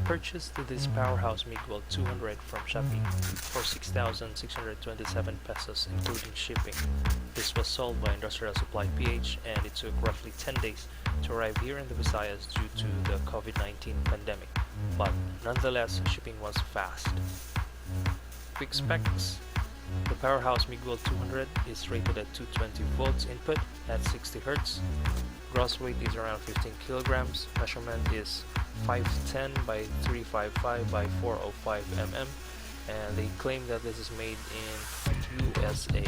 purchased this Powerhouse MIGWELD 200 from Shopee for 6,627 pesos including shipping. This was sold by Industrial Supply PH and it took roughly 10 days to arrive here in the Visayas due to the COVID-19 pandemic, but nonetheless shipping was fast. Quick specs. The Powerhouse MIGWELD 200 is rated at 220 volts input at 60 Hz. Gross weight is around 15 kilograms. Measurement is 510 by 355 by 405 mm, and they claim that this is made in USA.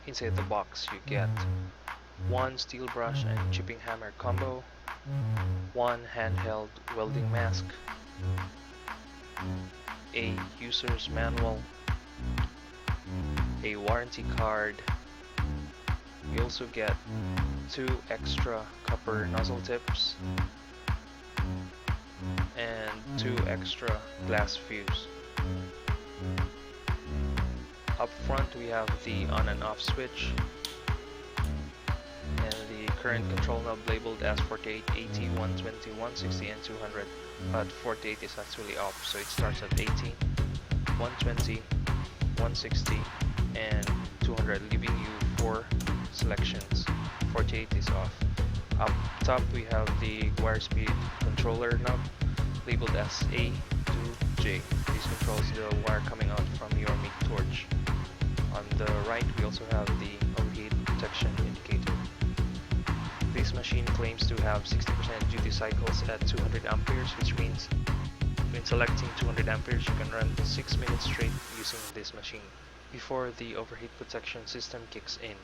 Inside the box you get one steel brush and chipping hammer combo, one handheld welding mask, a user's manual, a warranty card. You also get 2 extra copper nozzle tips and 2 extra glass fuse. Up front we have the on and off switch and the current control knob labeled as 48, 80, 120, 160 and 200, but 48 is actually off, so it starts at 80, 120, 160 and 200, leaving you 4 selections. 48 is off. Up top we have the wire speed controller knob labeled as A to J. This controls the wire coming out from your MIG torch. On the right we also have the overheat protection indicator. This machine claims to have 60% duty cycles at 200 amperes, which means when selecting 200 amperes you can run 6 minutes straight using this machine before the overheat protection system kicks in.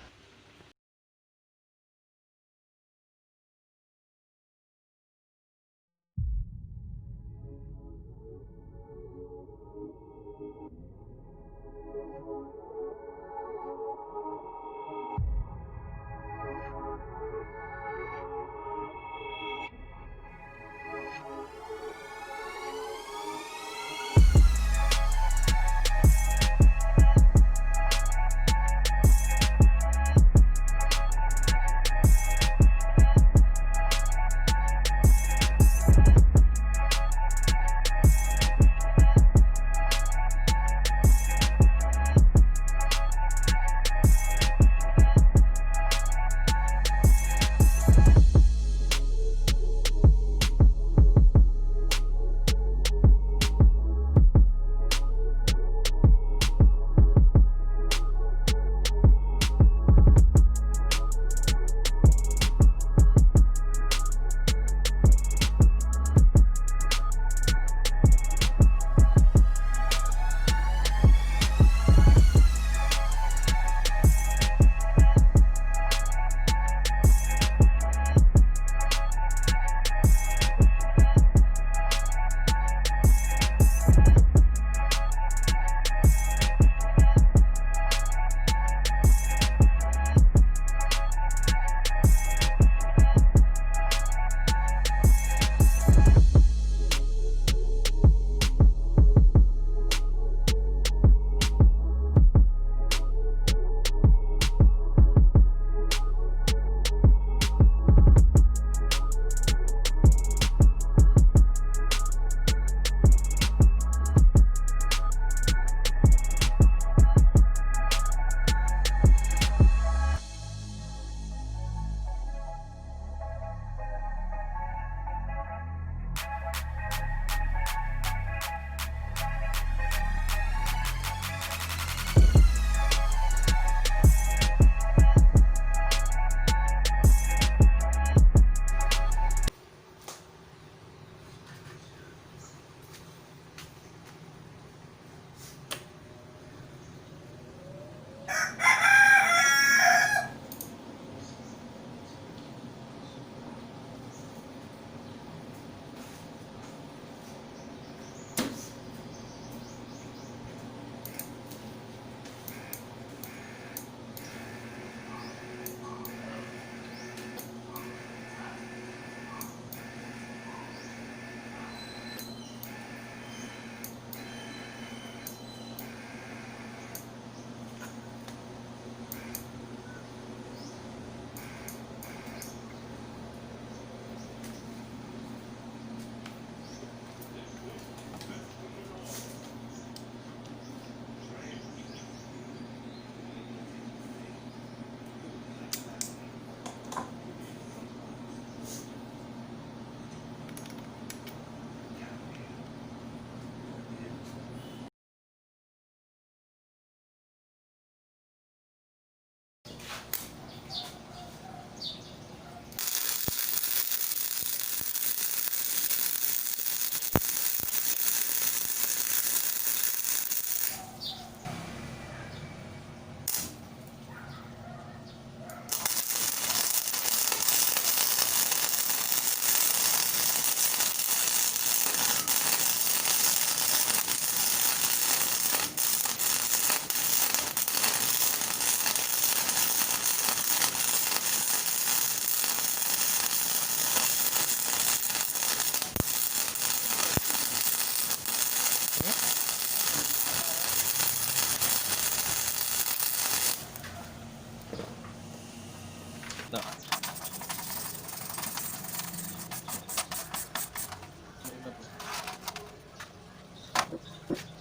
No.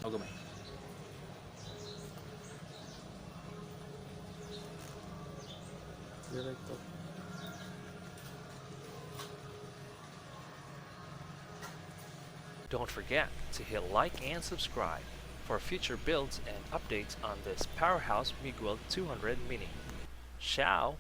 I'll go back. Don't forget to hit like and subscribe for future builds and updates on this Powerhouse MIGWELD 200 Mini. Ciao!